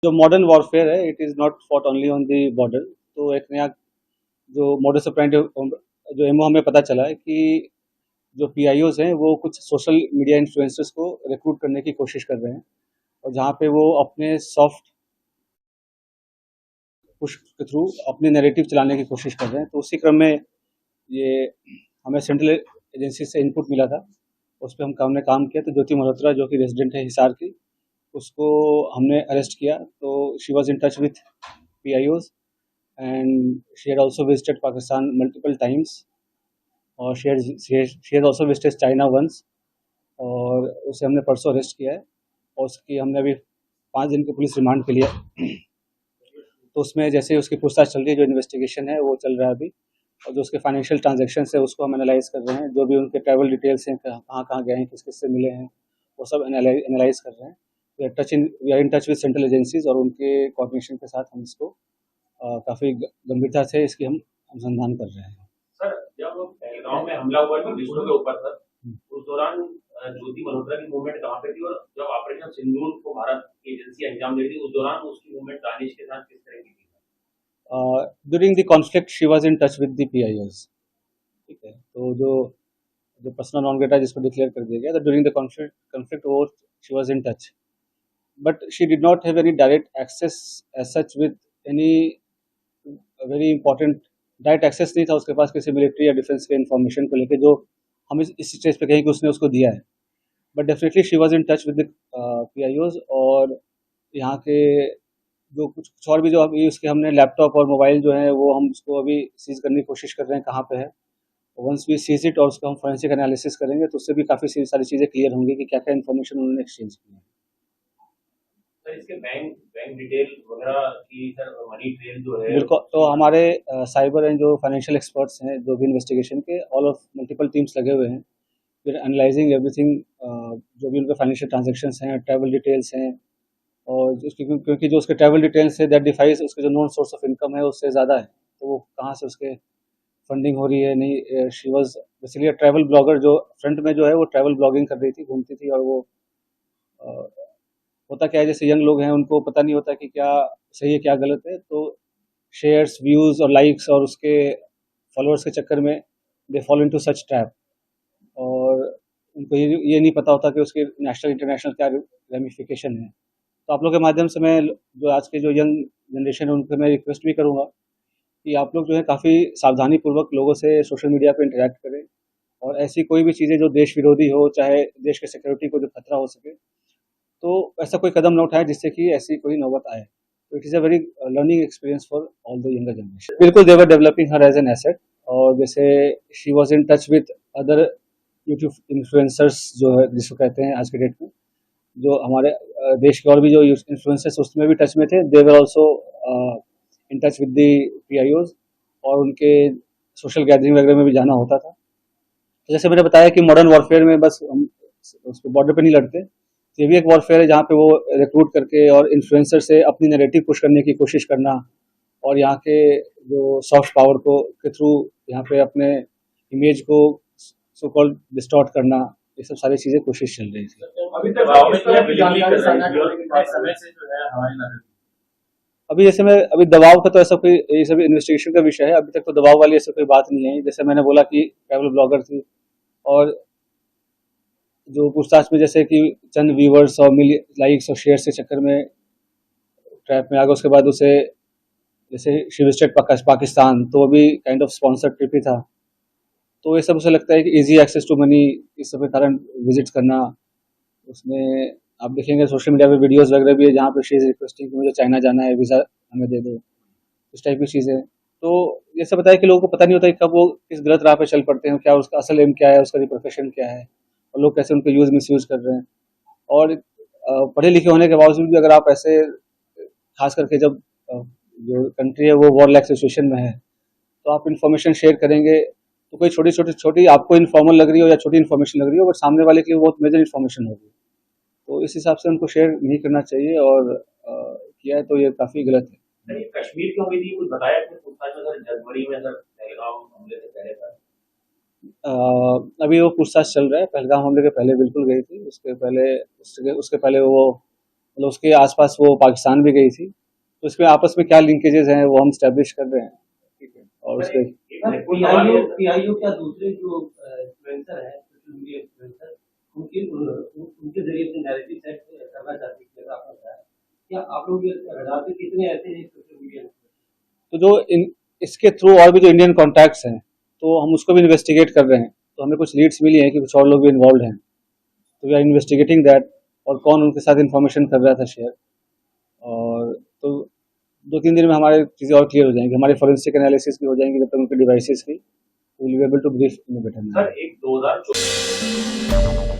जो modern warfare है it is not fought only on the border. तो एक नया जो मॉडर्स ऑपरेंडी जो एमओ हमें पता चला है कि जो पीआईओज हैं वो कुछ सोशल मीडिया इन्फ्लुएंसर्स को रिक्रूट करने की कोशिश कर रहे हैं, और जहाँ पे वो अपने सॉफ्ट पुश के थ्रू अपने नैरेटिव चलाने की कोशिश कर रहे हैं। तो उसी क्रम में ये हमें सेंट्रल एजेंसी से इनपुट मिला था, उस पर हमने काम किया। तो ज्योति मल्होत्रा जो कि रेजिडेंट है हिसार की, उसको हमने अरेस्ट किया। तो she was in touch with PIOs and she had also visited Pakistan multiple times, और she had also visited China once, और उसे हमने परसों अरेस्ट किया है। और उसकी हमने अभी 5 दिन के पुलिस रिमांड के लिए तो उसमें जैसे उसकी पूछताछ चल रही है, जो इन्वेस्टिगेशन है वो चल रहा है अभी, और जो उसके फाइनेंशियल ट्रांजैक्शन है उसको हम एनालाइज कर रहे हैं। जो भी उनके ट्रैवल डिटेल्स हैं, कहाँ कहाँ गए हैं, किस किस से मिले हैं, वो सब एनालाइज कर रहे हैं। We are in touch with central agencies, और उनके कोऑर्डिनेशन के साथ हम इसको काफ़ी गंभीरता से इसकी हम अनुसंधान कर रहे हैं। सर, जब पहलगांव में हमला हुआ टूरिस्टों के ऊपर सर, उस दौरान ज्योति मल्होत्रा की मूवमेंट कहाँ पे थी, और जब ऑपरेशन सिंदूर को भारत की एजेंसी अंजाम दे रही थी उस दौरान उसकी मूवमेंट दानिश के साथ किस तरह की थी? During the conflict she was in touch with the पीआईओज। ठीक है, तो जो जो पर्सनल नॉन ग्रेटा जिसको डिक्लेयर कर दिया गया, तो ड्यूरिंग द कॉन्फ्लिक्ट वो she was in touch, but she did not have any direct access as such with any very important direct access नहीं था उसके पास किसी मिलिट्री या डिफेंस के इन्फॉर्मेशन को लेके, जो हम इस स्टेज पे कहें कि उसने उसको दिया है। But definitely she was in touch with the PIOs, और यहाँ के जो कुछ और भी जो अभी उसके हमने लैपटॉप और मोबाइल जो है वो हम उसको अभी सीज करने की कोशिश कर रहे हैं कहाँ पे है। वंस वी सीज इट और उसका हम फोरेंसिक एनालिसिस करेंगे तो उससे भी काफ़ी सारी चीज़ें क्लियर होंगी कि क्या क्या इन्फॉर्मेशन उन्होंने एक्सचेंज की है। सर, इसके बैंक बैंक डिटेल वगैरह की सर मनी ट्रेल जो है बिल्कुल, तो हमारे साइबर एंड जो फाइनेंशियल एक्सपर्ट्स हैं जो भी इन्वेस्टिगेशन के, ऑल ऑफ मल्टीपल टीम्स लगे हुए हैं। फिर एनालाइजिंग एवरीथिंग, जो भी उनके फाइनेंशियल ट्रांजैक्शंस हैं, ट्रैवल डिटेल्स हैं, और क्योंकि जो उसके ट्रैवल डिटेल्स है दैट डिफाइज उसके जो नॉन सोर्स ऑफ इनकम है उससे ज़्यादा है, तो वो कहाँ से उसके फंडिंग हो रही है नहीं। She was basically travel blogger, जो फ्रंट में जो है वो ट्रैवल ब्लॉगिंग कर रही थी, घूमती थी, और वो होता क्या है जैसे यंग लोग हैं उनको पता नहीं होता कि क्या सही है क्या गलत है, तो शेयर्स, व्यूज़ और लाइक्स और उसके फॉलोअर्स के चक्कर में they follow into such trap, और उनको ये नहीं पता होता कि उसके नेशनल इंटरनेशनल क्या रेमिफिकेशन है। तो आप लोग के माध्यम से मैं जो आज के जो यंग जनरेशन है उनसे मैं रिक्वेस्ट भी करूँगा कि आप लोग जो है काफ़ी सावधानी पूर्वक लोगों से सोशल मीडिया पे इंटरेक्ट करें, और ऐसी कोई भी चीज़ें जो देश विरोधी हो, चाहे देश के सिक्योरिटी को जो खतरा हो सके, तो ऐसा कोई कदम न उठाए जिससे कि ऐसी कोई नौबत आए। तो it is a very learning experience for all the younger generation. बिल्कुल, they were developing her as an asset, और जैसे she was in touch with other YouTube influencers जो है जिसको कहते हैं आज के डेट में, जो हमारे देश के और भी जो इन्फ्लुएंसर्स उसमें भी टच में थे। They were also in touch with the PIOs, और उनके सोशल गैदरिंग वगैरह में भी जाना होता था। तो जैसे मैंने बताया कि मॉडर्न वॉरफेयर में बस हम उस बॉर्डर पे नहीं लड़ते, ये भी एक वॉरफेयर है जहाँ पे वो रिक्रूट करके और इन्फ्लुएंसर से अपनी नैरेटिव पुश करने की कोशिश करना, और यहाँ के जो सॉफ्ट पावर को के थ्रू यहाँ पे अपने इमेज को सो कॉल्ड डिस्टॉर्ट करना, ये सब सारी चीज़ें कोशिश चल रही थी। अभी तक किस तरह की जानकारी साझा कर रही है समय से जो है हमारी नजर? अभी जैसे मैं अभी दबाव का तो ऐसा कोई, ये सब इन्वेस्टिगेशन का विषय है, अभी तक तो दबाव वाली ऐसा कोई बात नहीं है। जैसे मैंने बोला कि ट्रैवल ब्लॉगर थी, और जो पूछताछ में जैसे कि चंद व्यूवर्स और लाइक्स और शेयर के चक्कर में ट्रैप में आ गया, उसके बाद उसे जैसे शी विजिटेड पाकिस्तान, तो वो भी काइंड ऑफ स्पॉन्सर्ड ट्रिप ही था। तो ये सब उसे लगता है कि इजी एक्सेस टू मनी, इस सब के कारण विजिट करना। उसमें आप देखेंगे सोशल मीडिया पे वीडियोस वगैरह भी है जहाँ पे शी इज रिक्वेस्टिंग कि मुझे चाइना जाना है, वीज़ा हमें दे दो, इस टाइप की चीज़ें। तो ये सब बताया कि लोगों को पता नहीं होता कि कब वो किस गलत राह पे चल पड़ते हैं, क्या उसका असल एम क्या है, उसका प्रोफेशन क्या है, और लोग कैसे उनको यूज़ मिस यूज़ कर रहे हैं। और पढ़े लिखे होने के बावजूद भी अगर आप ऐसे, खास करके जब जो कंट्री है वो वॉर लाइक सिचुएशन में है, तो आप इन्फॉर्मेशन शेयर करेंगे तो कोई छोटी आपको इन्फॉर्मल लग रही हो या छोटी इन्फॉर्मेशन लग रही हो, बट सामने वाले के लिए बहुत मेजर इन्फॉर्मेशन होगी। तो इस हिसाब से उनको शेयर नहीं करना चाहिए, और किया है तो ये काफ़ी गलत है। सर, ये कश्मीर क्यों हुई थी, कुछ बताया आपने पूछताछ में सर? जनवरी में सर पहलगाम हमले से पहले सर? अ, अभी वो पूछताछ चल रहा है। पहलगाम हमले के पहले बिल्कुल गई थी, उसके पहले वो मतलब उसके आसपास वो पाकिस्तान भी गई थी, तो इसमें आपस में क्या लिंकेजेस हैं वो हम स्टैब्लिश कर रहे हैं, ठीक है। और उसके पीआईओ क्या दूसरे जो इन्फ्लुएंसर है, सोशल मीडिया इन्फ्लुएंसर, उनके जरिए अपने नैरेटिव सेट करना चाहते हैं, जैसा आपने बताया, क्या आप लोग ये रडार पे कितने ऐसे हैं सोशल मीडिया? तो जो इसके थ्रू और भी जो इंडियन कॉन्टैक्ट्स हैं, तो हम उसको भी इन्वेस्टिगेट कर रहे हैं। तो हमें कुछ लीड्स मिली हैं कि कुछ और लोग भी इन्वॉल्व हैं, तो वी आर इन्वेस्टिगेटिंग दैट, और कौन उनके साथ इन्फॉर्मेशन कर रहा था शेयर। और तो 2-3 दिन में हमारे चीज़ें और क्लियर हो जाएंगी, हमारे फॉरेंसिक एनालिसिस भी हो जाएंगे जब तक उनके डिवाइसेस की, will be able to brief in better. Sir एक 2024